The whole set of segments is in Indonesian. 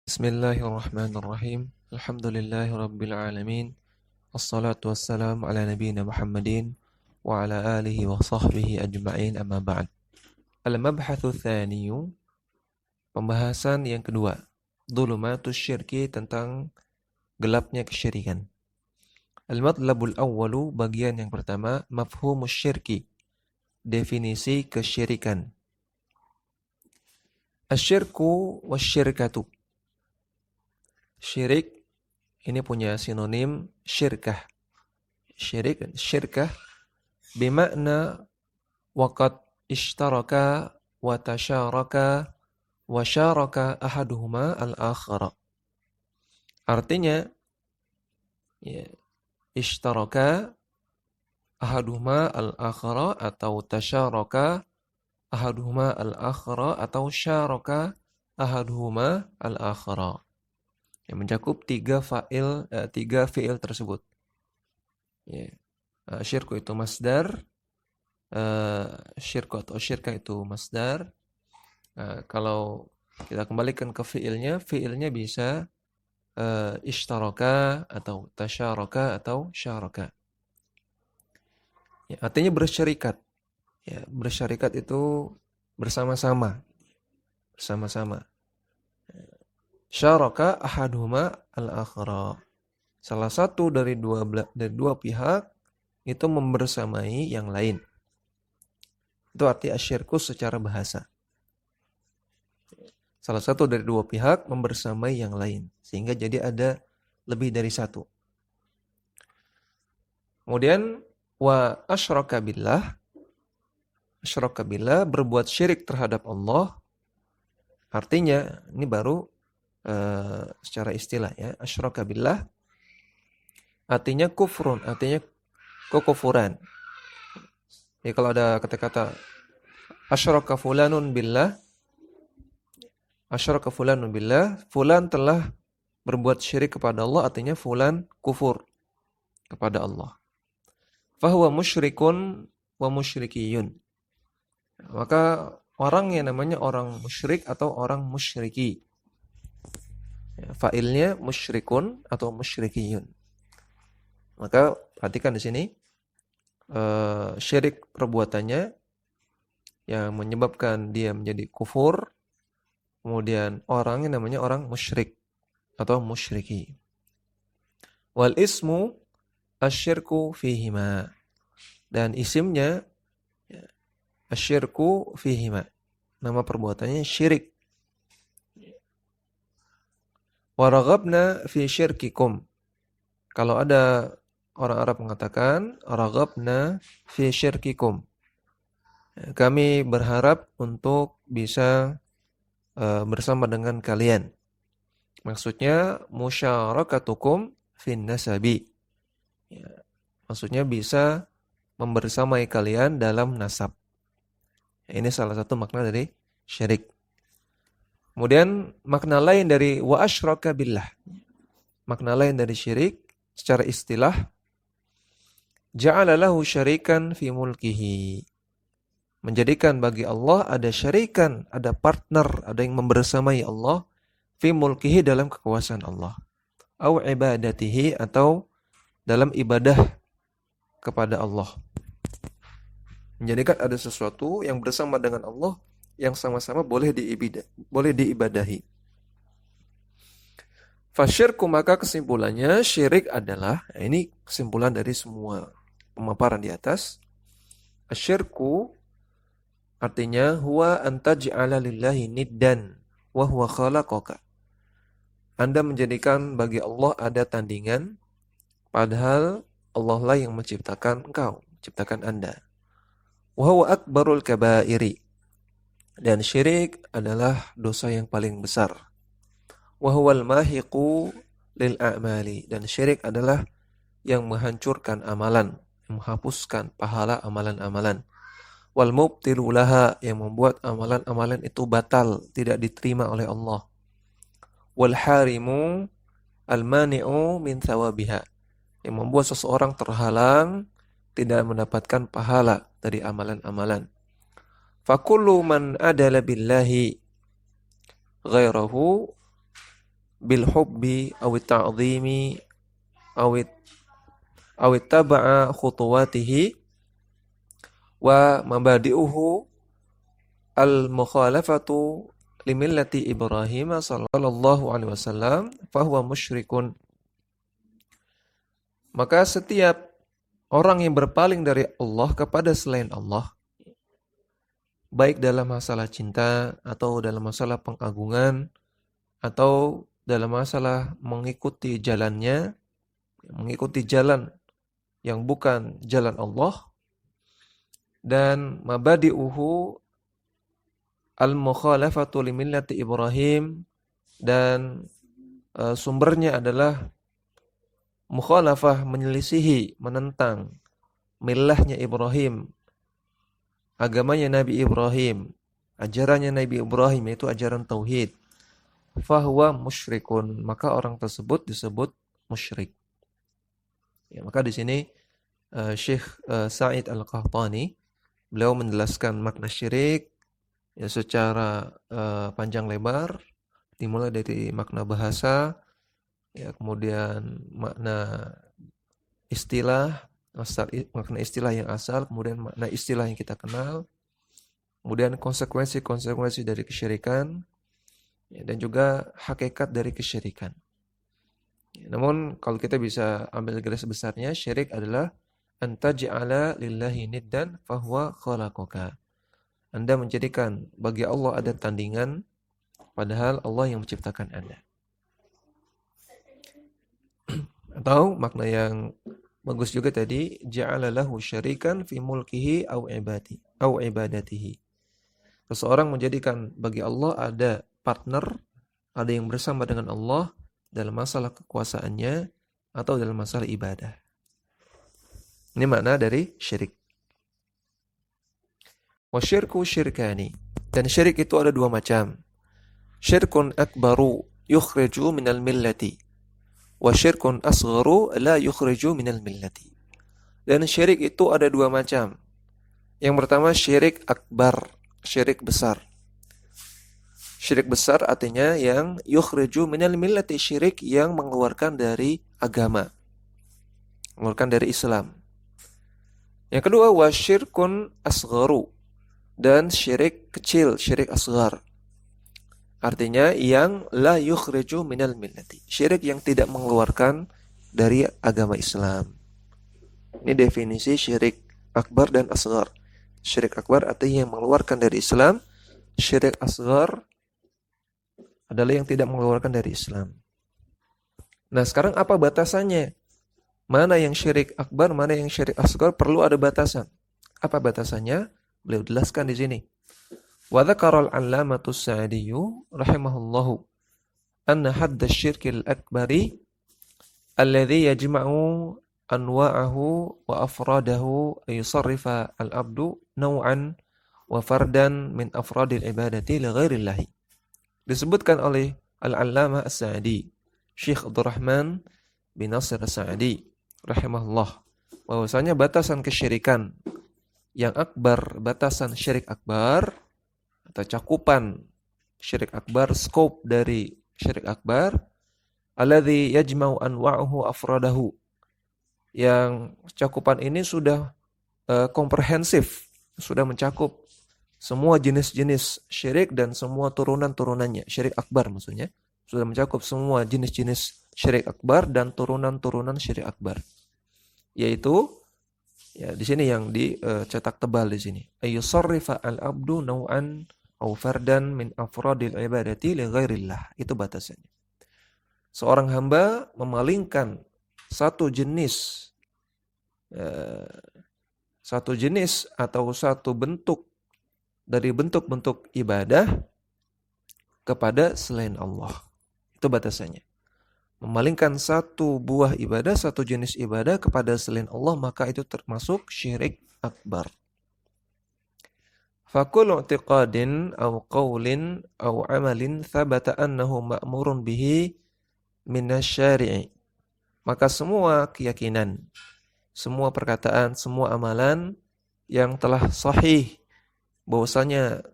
Bismillahirrahmanirrahim. Alhamdulillahirabbil alamin. Wassalatu wassalamu ala nabiyyina Muhammadin wa ala alihi wa sahbihi ajma'in, amma ba'd. Al-mabhatsu tsaniyu, pembahasan yang kedua. Dhulumatus syirki, tentang gelapnya kesyirikan. Al-matlabul awwalu, bagian yang pertama, mafhumus syirki, definisi kesyirikan. Asyirku wasyirkatu. Syirik ini punya sinonim syirkah. Syirik dan syirkah bimakna waqad ishtaraka wa tasyaraka wa syaraka ahaduhuma al-akhara. Artinya ya, ishtaraka ahaduhuma al-akhara, atau tasyaraka ahaduhuma al-akhara, atau syaraka ahaduhuma al-akhara. Yang mencakup tiga fiil tersebut. Ya. Syirku itu masdar, syirku atau syirka itu masdar. Kalau kita kembalikan ke fiilnya bisa ishtaraka atau tasyaraka atau syaraka. Ya, artinya bersyarikat. Ya, bersyarikat itu bersama-sama. Bersama-sama. Syaraka ahaduhuma al-akhara. Salah satu dari dua pihak itu membersamai yang lain. Itu arti asyirku secara bahasa. Salah satu dari dua pihak membersamai yang lain, sehingga jadi ada lebih dari satu. Kemudian wa asyraka billah. Asyraka billah, berbuat syirik terhadap Allah. Artinya ini baru secara istilah ya, asyraka billah artinya kufrun, artinya kekufuran. Ya, kalau ada kata-kata asyraka fulanun billah, asyraka fulanun billah, fulan telah berbuat syirik kepada Allah, artinya fulan kufur kepada Allah. Fahuwa musyrikun wa musyrikiyun. Maka orang yang namanya orang musyrik atau orang musyriki. Ya, fa'ilnya musyrikun atau musyrikiyun. Maka perhatikan di sini syirik perbuatannya yang menyebabkan dia menjadi kufur. Kemudian orang yang namanya orang musyrik atau musyriki. Wal ismu asyirku fihima. Dan isimnya ya, asyirku fihima. Nama perbuatannya syirik. Waraghabna fi syirkikum. Kalau ada orang Arab mengatakan raghabna fi syirkikum, kami berharap untuk bisa bersama dengan kalian. Maksudnya musyarakatukum fin nasabi. Ya, maksudnya bisa membersamai kalian dalam nasab. Ini salah satu makna dari syirik. Kemudian makna lain dari wa asyraka billah. Makna lain dari syirik secara istilah, ja'ala lahu syarikan fi mulkihi. Menjadikan bagi Allah ada syarikan, ada partner, ada yang membersamai Allah fi mulkihi, dalam kekuasaan Allah. Au ibadatihi, atau dalam ibadah kepada Allah. Menjadikan ada sesuatu yang bersama dengan Allah, yang sama-sama boleh diibadahi. Fasyirku, maka kesimpulannya syirik adalah, ini kesimpulan dari semua pemaparan di atas. Asyirku artinya huwa antaj'ala lillahi niddan wa huwa khalaqaka. Anda menjadikan bagi Allah ada tandingan, padahal Allah lah yang menciptakan engkau, menciptakan Anda. Wa huwa akbarul kabairi. Dan syirik adalah dosa yang paling besar. Wa huwal mahiqu lil a'mali. Dan syirik adalah yang menghancurkan amalan, yang menghapuskan pahala amalan-amalan. Wal mubtilu laha, yang membuat amalan-amalan itu batal, tidak diterima oleh Allah. Wal harimu al mani'u min thawabiha, yang membuat seseorang terhalang, tidak mendapatkan pahala dari amalan-amalan. Fakullu man adala billahi ghairahu bil hubbi aw ta'dhimi aw taba'a khutuwatihi wa mabadi'uhu al mukhalafatu limillati Ibrahim sallallahu alaihi wasallam fahuwa musyrikun. Maka setiap orang yang berpaling dari Allah kepada selain Allah, baik dalam masalah cinta atau dalam masalah pengagungan atau dalam masalah mengikuti jalannya, mengikuti jalan yang bukan jalan Allah, dan mabadi'uhu al-mukhalafatu limillati Ibrahim, dan sumbernya adalah mukhalafah, menyelisihi, menentang millahnya Ibrahim, agamanya Nabi Ibrahim, ajarannya Nabi Ibrahim, yaitu ajaran tauhid, fahuwa musyrikun, maka orang tersebut disebut musyrik. Ya, maka di sini Syekh Sa'id Al-Qahtani beliau menjelaskan makna syirik ya secara panjang lebar, dimulai dari makna bahasa, ya kemudian makna istilah, makna istilah yang asal, kemudian makna istilah yang kita kenal, kemudian konsekuensi-konsekuensi dari kesyirikan, ya, dan juga hakikat dari kesyirikan. Ya, namun kalau kita bisa ambil garis besarnya, syirik adalah antaj'ala lillahi niddan fahuwa khalaqaka. Anda menjadikan bagi Allah ada tandingan, padahal Allah yang menciptakan Anda. Atau makna yang bagus juga tadi, ja'ala lahu syarikan fi mulkihi au ibadatihi. Seseorang menjadikan bagi Allah ada partner, ada yang bersama dengan Allah dalam masalah kekuasaannya atau dalam masalah ibadah. Ini makna dari syirik. Wasyirku syirkani. Dan syirik itu ada dua macam. Syirkun akbaru yukhriju minal millati. Wasyirkun asgharu la yukhriju minal millati. Dan syirik itu ada dua macam. Yang pertama syirik akbar, syirik besar. Syirik besar artinya yang yukhriju minal millati, syirik yang mengeluarkan dari agama, mengeluarkan dari Islam. Yang kedua wasyirkun asgharu, dan syirik kecil, syirik asghar. Artinya yang la yukhriju minal millati, syirik yang tidak mengeluarkan dari agama Islam. Ini definisi syirik akbar dan asghar. Syirik akbar artinya yang mengeluarkan dari Islam, syirik asghar adalah yang tidak mengeluarkan dari Islam. Nah, sekarang apa batasannya? Mana yang syirik akbar, mana yang syirik asghar, perlu ada batasan. Apa batasannya? Beliau jelaskan di sini. Wa dzakara al-'allamatu as-Sa'diyyu rahimahullahu anna hadd asy-syirki al-akbari alladhi yajma'u anwa'ahu wa afradahu yusarrifa al-'abdu naw'an wa fardan min afradil ibadati li ghairillah. Disebutkan oleh al-'allamah as-Sa'di, Syekh Abdurrahman bin Nasir as-Sa'di rahimahullah, bahwasanya batasan kesyirikan yang akbar, batasan syirik akbar atau cakupan syirik akbar, scope dari syirik akbar, alladzi yajma'u anwa'uhu afradahu, yang cakupan ini sudah komprehensif, sudah mencakup semua jenis-jenis syirik dan semua turunan-turunannya. Syirik akbar maksudnya sudah mencakup semua jenis-jenis syirik akbar dan turunan-turunan syirik akbar. Yaitu ya di sini yang dicetak tebal di sini. Ayyusarrifa al-abdu naw'an aw fardan min afradil ibadati li ghairillah. Itu batasannya. Seorang hamba memalingkan satu jenis atau satu bentuk dari bentuk-bentuk ibadah kepada selain Allah. Itu batasannya. Memalingkan satu buah ibadah, satu jenis ibadah kepada selain Allah, maka itu termasuk syirik akbar. Fakul i'tiqadin aw qawlin aw amalin thabata annahu ma'murun bihi minasyari'i. Maka semua keyakinan, semua perkataan, semua amalan yang telah sahih bahwasanya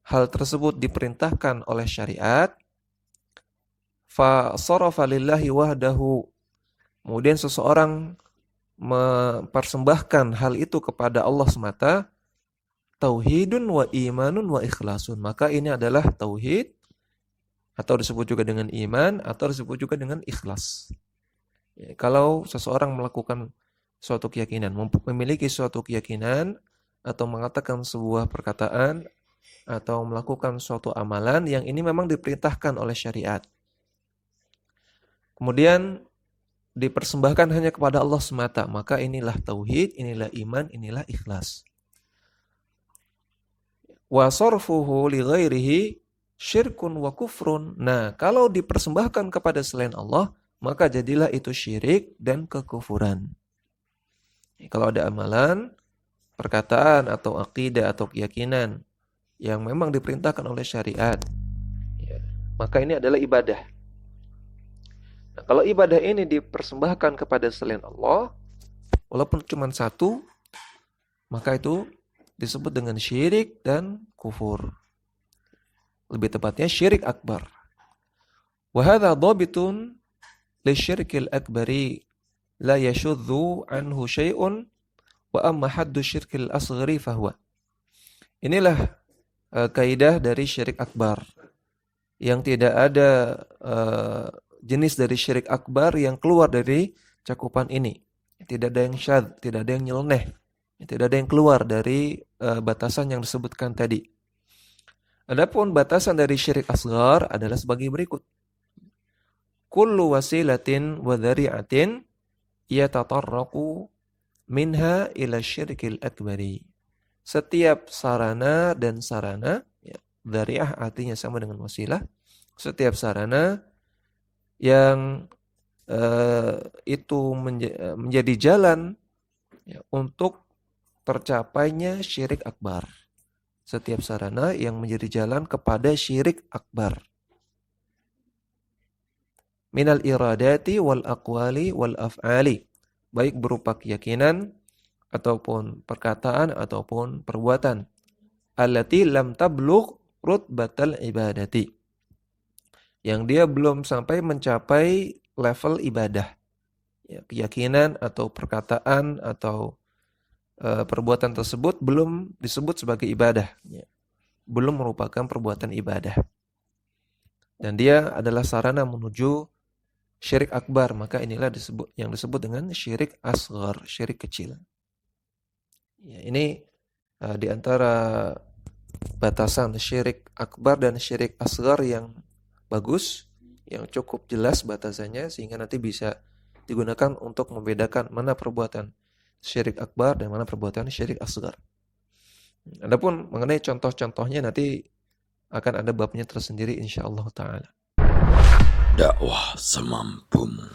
hal tersebut diperintahkan oleh syariat, fa sarafa lillahi wahdahu. Kemudian seseorang mempersembahkan hal itu kepada Allah semata, tauhidun wa imanun wa ikhlasun. Maka ini adalah tauhid, atau disebut juga dengan iman, atau disebut juga dengan ikhlas. Ya, kalau seseorang melakukan suatu keyakinan, memiliki suatu keyakinan, atau mengatakan sebuah perkataan, atau melakukan suatu amalan yang ini memang diperintahkan oleh syariat, kemudian dipersembahkan hanya kepada Allah semata, maka inilah tauhid, inilah iman, inilah ikhlas. Wa sarfuhu li ghairihi syirkun wa kufrun. Nah, kalau dipersembahkan kepada selain Allah, maka jadilah itu syirik dan kekufuran. Kalau ada amalan, perkataan atau akidah atau keyakinan yang memang diperintahkan oleh syariat, ya, maka ini adalah ibadah. Nah, kalau ibadah ini dipersembahkan kepada selain Allah, walaupun cuma satu, maka itu disebut dengan syirik dan kufur. Lebih tepatnya syirik akbar. Wa hadza dhabitun lisyirkil akbari la yashudzu anhu syai'un wa amma haddu syirkil asghari fahuwa. Inilah kaidah dari syirik akbar, yang tidak ada jenis dari syirik akbar yang keluar dari cakupan ini. Tidak ada yang syadz, tidak ada yang nyeleneh, tidak ada yang keluar dari batasan yang disebutkan tadi. Adapun batasan dari syirik asghar adalah sebagai berikut. Kullu wasilatin wa dhari'atin yatatarraqu minha ila syirkil akbari. Setiap sarana dan sarana, ya, dhari'ah artinya sama dengan wasilah. Setiap sarana yang itu menjadi jalan, ya, untuk tercapainya syirik akbar. Setiap sarana yang menjadi jalan kepada syirik akbar. Minal iradati wal aqwali wal af'ali. Baik berupa keyakinan, ataupun perkataan, ataupun perbuatan. Allati lam tablugh rutbatal ibadati. Yang dia belum sampai mencapai level ibadah. Ya, keyakinan atau perkataan atau perbuatan tersebut belum disebut sebagai ibadah. Ya, belum merupakan perbuatan ibadah. Dan dia adalah sarana menuju syirik akbar. Maka inilah yang disebut dengan syirik asghar, syirik kecil. Ya, ini di antara batasan syirik akbar dan syirik asghar yang bagus, yang cukup jelas batasannya, sehingga nanti bisa digunakan untuk membedakan mana perbuatan syirik akbar dan mana perbuatan syirik asghar. Adapun mengenai contoh-contohnya nanti akan ada babnya tersendiri insyaallah taala. Dakwah semampumu.